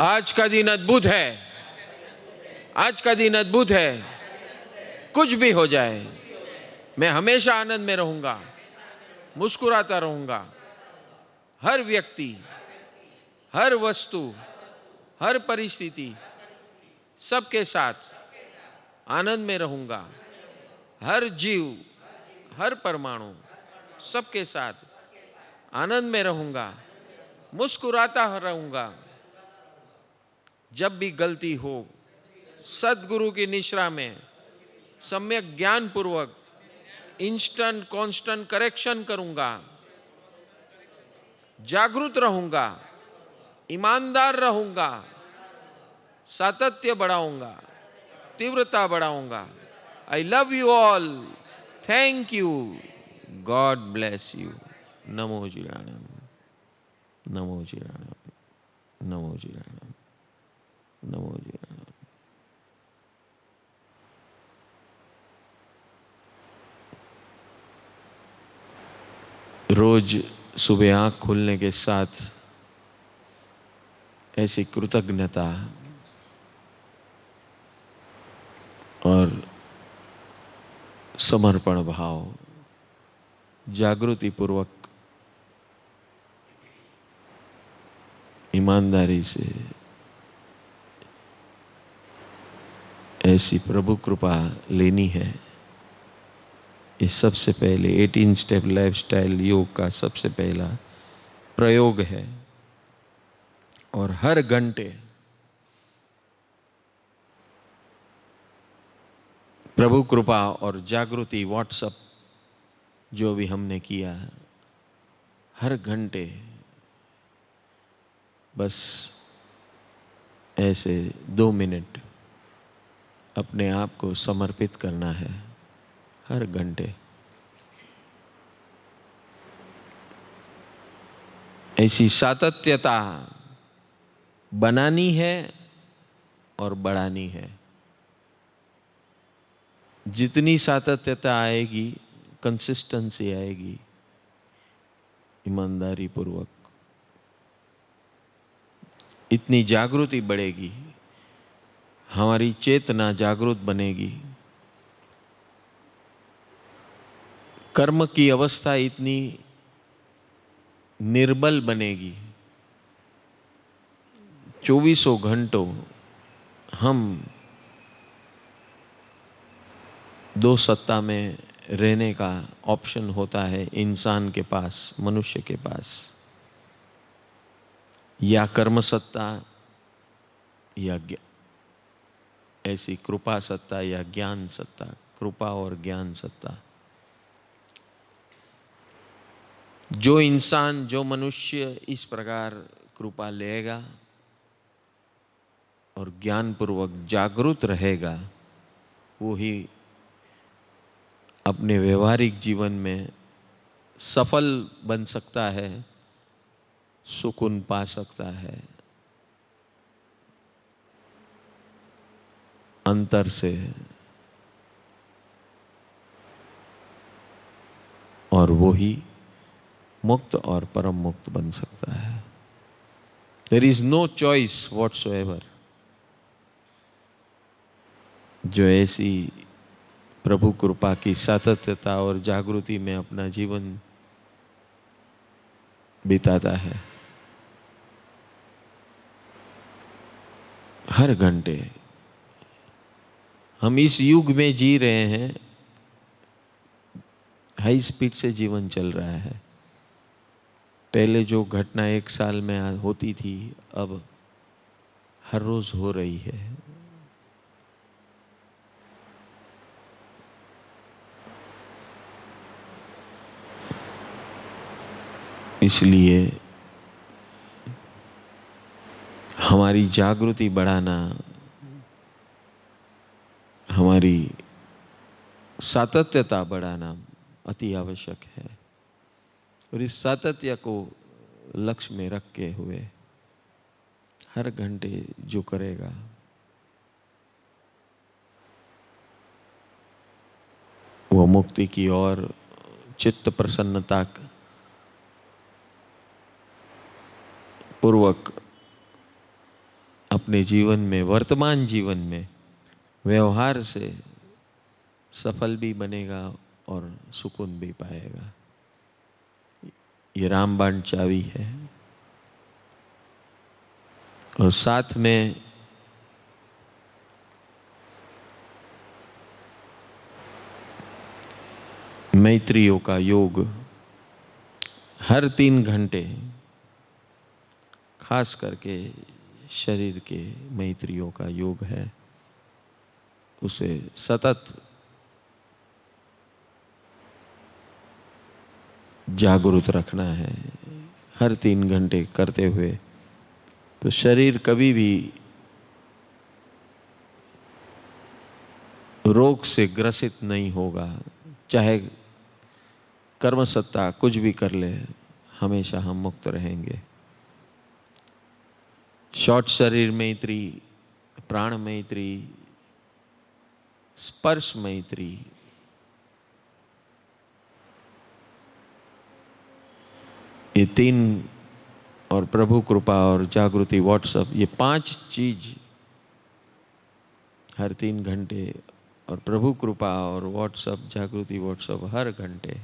आज का दिन अद्भुत है, आज का दिन अद्भुत है। कुछ भी हो जाए, मैं हमेशा आनंद में रहूंगा, मुस्कुराता रहूंगा। हर व्यक्ति, हर वस्तु, हर परिस्थिति, सबके साथ आनंद में रहूंगा। हर जीव, हर परमाणु, सबके साथ आनंद में रहूंगा, मुस्कुराता रहूंगा। जब भी गलती हो, सद्गुरु की निश्रा में सम्यक ज्ञान पूर्वक इंस्टेंट कांस्टेंट करेक्शन करूंगा, जागरूक रहूंगा, ईमानदार रहूंगा, सातत्य बढ़ाऊंगा, तीव्रता बढ़ाऊंगा। I love you all, thank you, God bless you. नमो जी राणम, नमो जी राणम, नमो जी राणम, नमो जी राणम। रोज सुबह आंख खुलने के साथ ऐसी कृतज्ञता और समर्पण भाव जागृति पूर्वक ईमानदारी से ऐसी प्रभु कृपा लेनी है। इस सबसे पहले 18 स्टेप लाइफस्टाइल योग का सबसे पहला प्रयोग है। और हर घंटे प्रभु कृपा और जागृति व्हाट्सएप जो भी हमने किया, हर घंटे बस ऐसे 2 मिनट अपने आप को समर्पित करना है। हर घंटे ऐसी सातत्यता बनानी है और बढ़ानी है। जितनी सातत्यता आएगी, कंसिस्टेंसी आएगी, ईमानदारी पूर्वक, इतनी जागृति बढ़ेगी, हमारी चेतना जागृत बनेगी, कर्म की अवस्था इतनी निर्बल बनेगी। 24 घंटों हम दो सत्ता में रहने का ऑप्शन होता है इंसान के पास, मनुष्य के पास। या कर्म सत्ता, या ऐसी कृपा सत्ता, या ज्ञान सत्ता। कृपा और ज्ञान सत्ता। जो इंसान, जो मनुष्य इस प्रकार कृपा लेगा और ज्ञान पूर्वक जागरूक रहेगा, वो ही अपने व्यवहारिक जीवन में सफल बन सकता है, सुकून पा सकता है अंतर से, और वो ही मुक्त और परम मुक्त बन सकता है। There is no choice whatsoever। जो ऐसी प्रभु कृपा की सातत्यता और जागृति में अपना जीवन बिताता है, हर घंटे। हम इस युग में जी रहे हैं, हाई स्पीड से जीवन चल रहा है। पहले जो घटना 1 साल में होती थी, अब हर रोज हो रही है। इसलिए हमारी जागृति बढ़ाना, हमारी सातत्यता बढ़ाना अति आवश्यक है। और इस सातत्य को लक्ष्य में रखे हुए हर घंटे जो करेगा, वो मुक्ति की ओर, चित्त प्रसन्नता पूर्वक अपने जीवन में, वर्तमान जीवन में व्यवहार से सफल भी बनेगा और सुकून भी पाएगा। ये रामबाण चाबी है। और साथ में मैत्रियों का योग हर 3 घंटे, खास करके शरीर के मैत्रियों का योग है, उसे सतत जागरूक रखना है हर 3 घंटे करते हुए। तो शरीर कभी भी रोग से ग्रसित नहीं होगा। चाहे कर्म सत्ता कुछ भी कर ले, हमेशा हम मुक्त रहेंगे। शॉर्ट शरीर मैत्री, प्राण मैत्री, स्पर्श मैत्री, ये 3 और प्रभु कृपा और जागृति व्हाट्सएप, ये 5 चीज हर 3 घंटे, और प्रभु कृपा और व्हाट्सएप, जागृति व्हाट्सएप हर घंटे।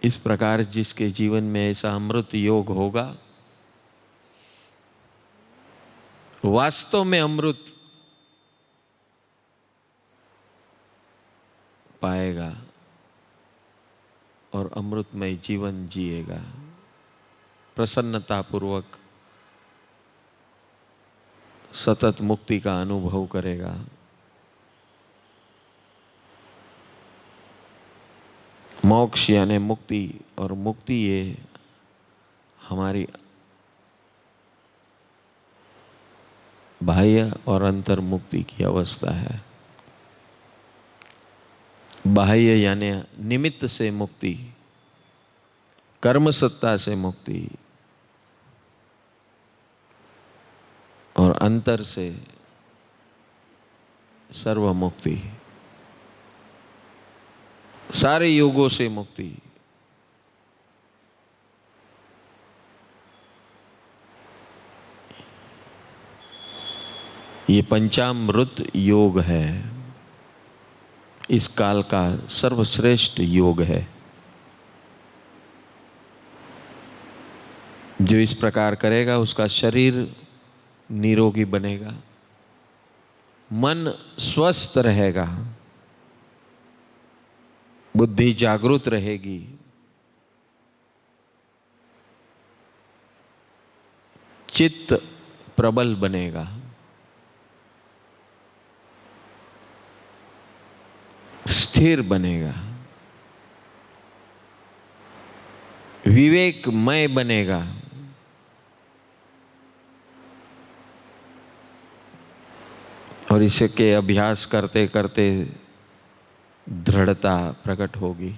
इस प्रकार जिसके जीवन में ऐसा अमृत योग होगा, वास्तव में अमृत पाएगा और अमृतमय जीवन जिएगा, प्रसन्नता पूर्वक सतत मुक्ति का अनुभव करेगा। मोक्ष यानी मुक्ति, और मुक्ति ये हमारी बाह्य और अंतर मुक्ति की अवस्था है। बाह्य यानी निमित्त से मुक्ति, कर्म सत्ता से मुक्ति, और अंतर से सर्व मुक्ति, सारे योगों से मुक्ति। ये पंचामृत योग है, इस काल का सर्वश्रेष्ठ योग है। जो इस प्रकार करेगा उसका शरीर निरोगी बनेगा, मन स्वस्थ रहेगा, बुद्धि जागृत रहेगी, चित्त प्रबल बनेगा, स्थिर बनेगा, विवेकमय बनेगा, और इसके अभ्यास करते करते दृढ़ता प्रकट होगी।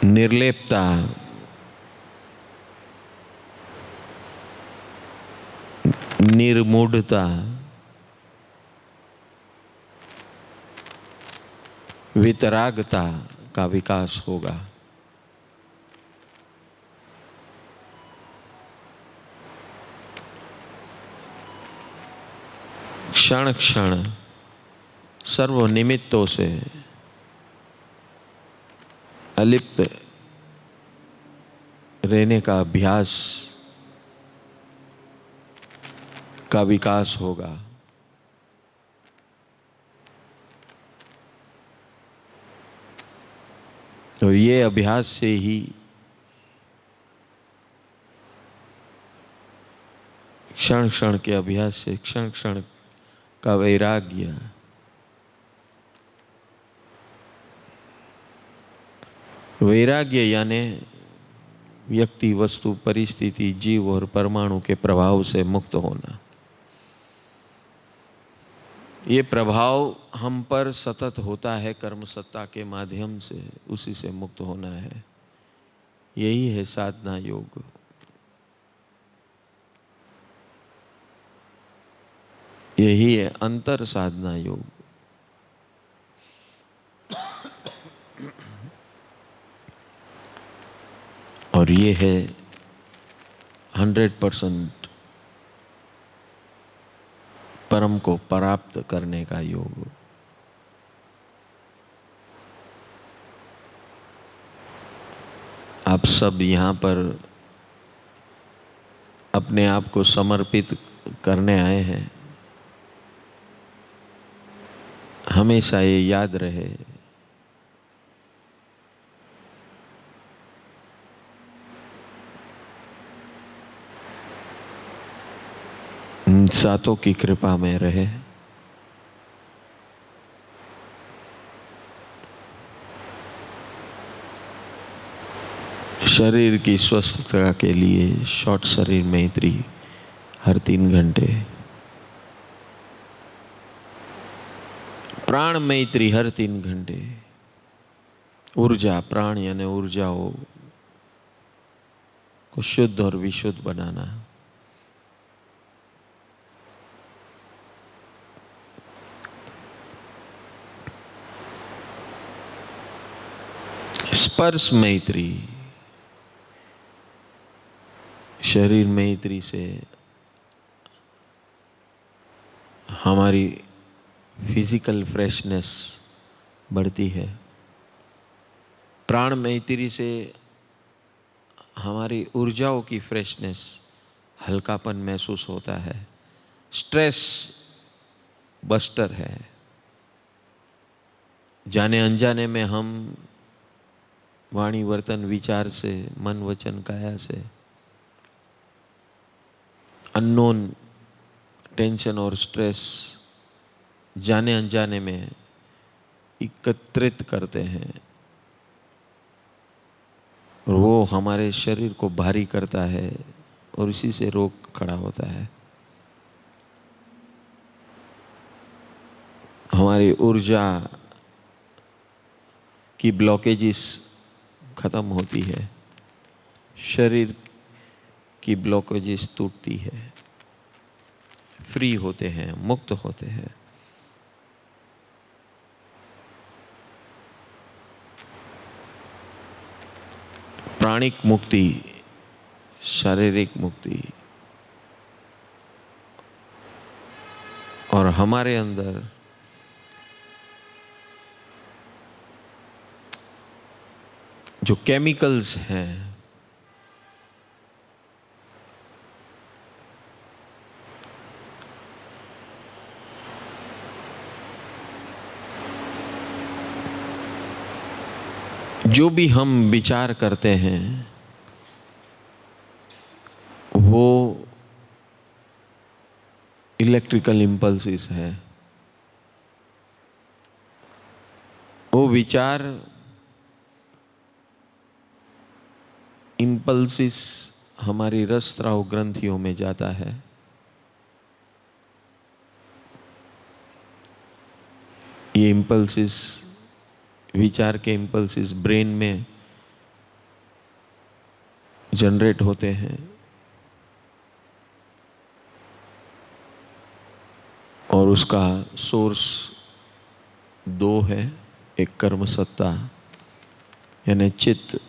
निर्लेपता, निर्मूढ़ता, वितरागता का विकास होगा। क्षण क्षण सर्व निमित्तों से अलिप्त रहने का अभ्यास का विकास होगा। और ये अभ्यास से ही क्षण क्षण के अभ्यास से क्षण क्षण का वैराग्य, वैराग्य यानी व्यक्ति, वस्तु, परिस्थिति, जीव और परमाणु के प्रभाव से मुक्त होना। ये प्रभाव हम पर सतत होता है कर्म सत्ता के माध्यम से, उसी से मुक्त होना है। यही है साधना योग। यही है अंतर साधना योग। और ये है 100% परम को प्राप्त करने का योग। आप सब यहाँ पर अपने आप को समर्पित करने आए हैं। हमेशा ये याद रहे, सातों की कृपा में रहे। शरीर की स्वस्थता के लिए शॉर्ट शरीर मैत्री हर 3 घंटे, प्राण मैत्री हर 3 घंटे, ऊर्जा प्राण यानी ऊर्जाओं को शुद्ध और विशुद्ध बनाना। स्पर्श मैत्री, शरीर मैत्री से हमारी फिजिकल फ्रेशनेस बढ़ती है। प्राण मैत्री से हमारी ऊर्जाओं की फ्रेशनेस, हल्कापन महसूस होता है। स्ट्रेस बस्टर है। जाने अनजाने में हम वाणी वर्तन विचार से, मन वचन काया से अननोन टेंशन और स्ट्रेस जाने अनजाने में एकत्रित करते हैं और वो हमारे शरीर को भारी करता है और इसी से रोग खड़ा होता है। हमारी ऊर्जा की ब्लॉकेजेस खत्म होती है, शरीर की ब्लॉकेजेस टूटती है, फ्री होते हैं, मुक्त होते हैं। प्राणिक मुक्ति, शारीरिक मुक्ति और हमारे अंदर जो केमिकल्स हैं, जो भी हम विचार करते हैं वो इलेक्ट्रिकल इम्पल्सिस है। वो विचार इम्पल्सिस हमारी रसस्राव ग्रंथियों में जाता है। ये इम्पल्सिस, विचार के इम्पल्सिस ब्रेन में जनरेट होते हैं और उसका सोर्स 2 है। एक कर्म सत्ता यानी चित्त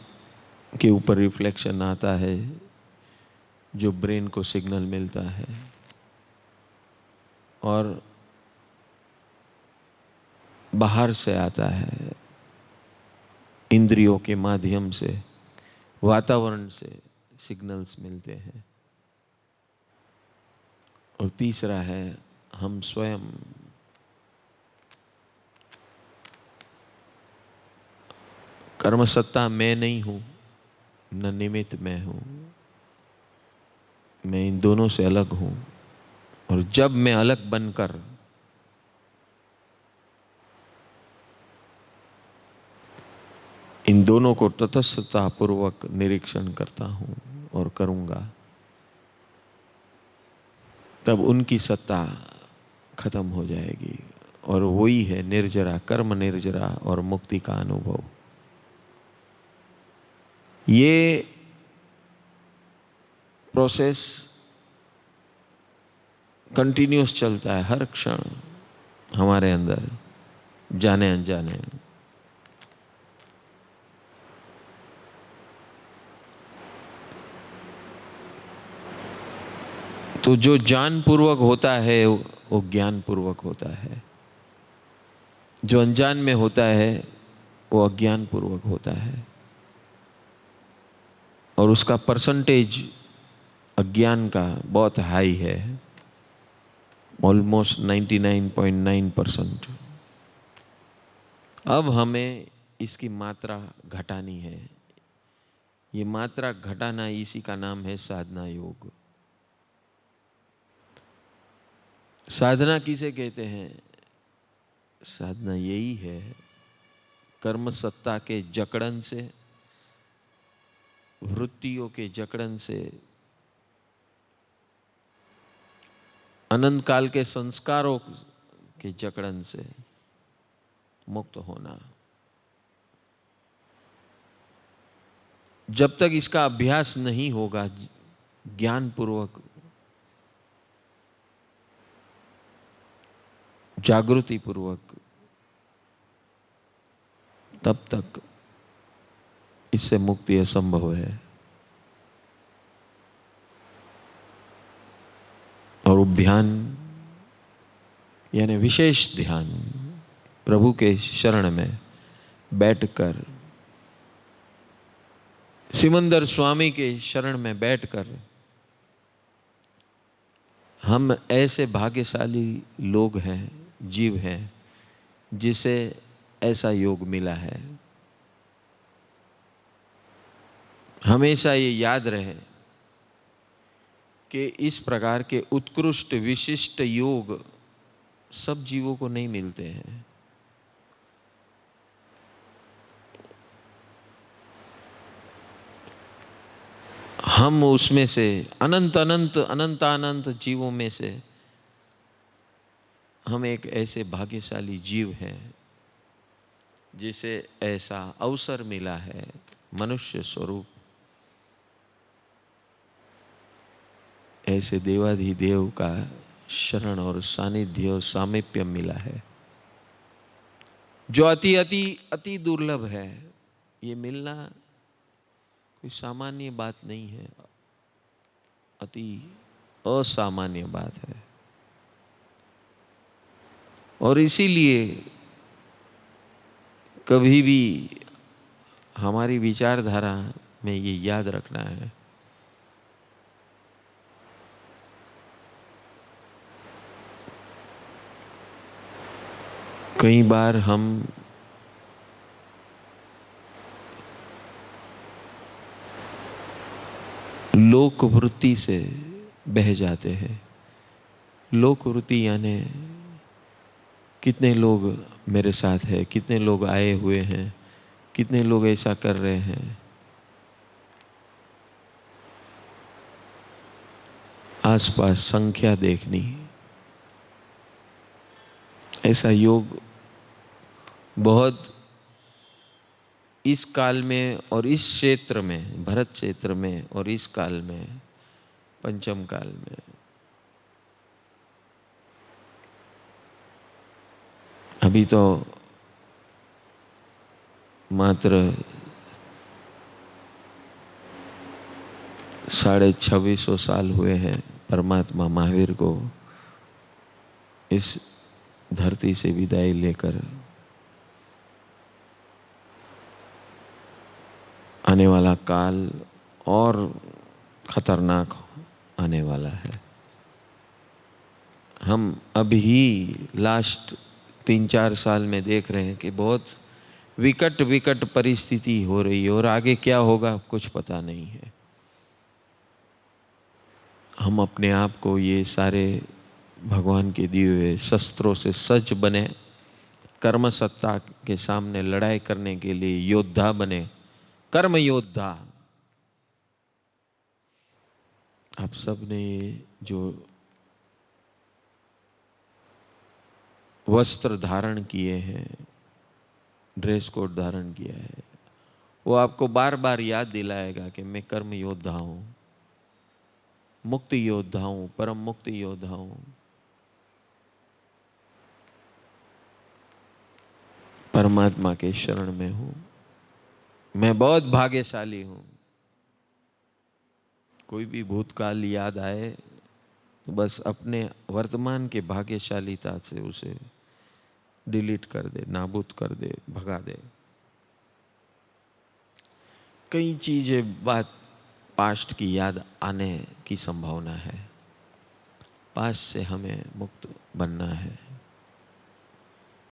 के ऊपर रिफ्लेक्शन आता है जो ब्रेन को सिग्नल मिलता है, और बाहर से आता है इंद्रियों के माध्यम से, वातावरण से सिग्नल्स मिलते हैं। और तीसरा है हम स्वयं। कर्म सत्ता मैं नहीं हूं, न निमित्त मैं हूं, मैं इन दोनों से अलग हूं। और जब मैं अलग बनकर इन दोनों को तटस्थता पूर्वक निरीक्षण करता हूं और करूंगा, तब उनकी सत्ता खत्म हो जाएगी और वही है निर्जरा, कर्म निर्जरा और मुक्ति का अनुभव। ये प्रोसेस कंटिन्यूस चलता है हर क्षण हमारे अंदर, जाने अनजाने। तो जो जान पूर्वक होता है वो ज्ञान पूर्वक होता है, जो अनजान में होता है वो अज्ञान पूर्वक होता है, और उसका परसेंटेज अज्ञान का बहुत हाई है, ऑलमोस्ट 99.9%। अब हमें इसकी मात्रा घटानी है। ये मात्रा घटाना, इसी का नाम है साधना योग। साधना किसे कहते हैं? साधना यही है, कर्म सत्ता के जकड़न से, वृत्तियों के जकड़न से, अनंत काल के संस्कारों के जकड़न से मुक्त होना। जब तक इसका अभ्यास नहीं होगा ज्ञान पूर्वक, जागृति पूर्वक, तब तक इससे मुक्ति असंभव है। और ध्यान यानी विशेष ध्यान, प्रभु के शरण में बैठकर, सिमंदर स्वामी के शरण में बैठकर, हम ऐसे भाग्यशाली लोग हैं, जीव हैं, जिसे ऐसा योग मिला है। हमेशा ये याद रहे कि इस प्रकार के उत्कृष्ट विशिष्ट योग सब जीवों को नहीं मिलते हैं। हम उसमें से अनंत अनंत अनंत अनंत जीवों में से हम एक ऐसे भाग्यशाली जीव हैं जिसे ऐसा अवसर मिला है, मनुष्य स्वरूप ऐसे देवाधिदेव का शरण और सानिध्य और सामीप्य मिला है, जो अति अति अति दुर्लभ है। ये मिलना कोई सामान्य बात नहीं है, अति असामान्य बात है। और इसीलिए कभी भी हमारी विचारधारा में ये याद रखना है, कई बार हम लोक वृत्ति से बह जाते हैं। लोक वृत्ति यानी कितने लोग मेरे साथ हैं, कितने लोग आए हुए हैं, कितने लोग ऐसा कर रहे हैं, आसपास संख्या देखनी। ऐसा योग बहुत इस काल में और इस क्षेत्र में, भरत क्षेत्र में और इस काल में, पंचम काल में, अभी तो मात्र 2650 साल हुए हैं परमात्मा महावीर को इस धरती से विदाई लेकर। आने वाला काल और खतरनाक आने वाला है। हम अभी लास्ट 3-4 साल में देख रहे हैं कि बहुत विकट विकट परिस्थिति हो रही है, और आगे क्या होगा कुछ पता नहीं है। हम अपने आप को ये सारे भगवान के दिए हुए शस्त्रों से सज्ज बने, कर्म सत्ता के सामने लड़ाई करने के लिए योद्धा बने, कर्म योद्धा। आप सब ने जो वस्त्र धारण किए हैं, ड्रेस कोड धारण किया है, वो आपको बार बार याद दिलाएगा कि मैं कर्म योद्धा हूं, मुक्ति योद्धा हूं, परम मुक्ति योद्धा हूं, परमात्मा के शरण में हूं, मैं बहुत भाग्यशाली हूं। कोई भी भूतकाल याद आए तो बस अपने वर्तमान के भाग्यशालीता से उसे डिलीट कर दे, नाबूद कर दे, भगा दे। कई चीजें बात पास्ट की याद आने की संभावना है। पास्ट से हमें मुक्त बनना है।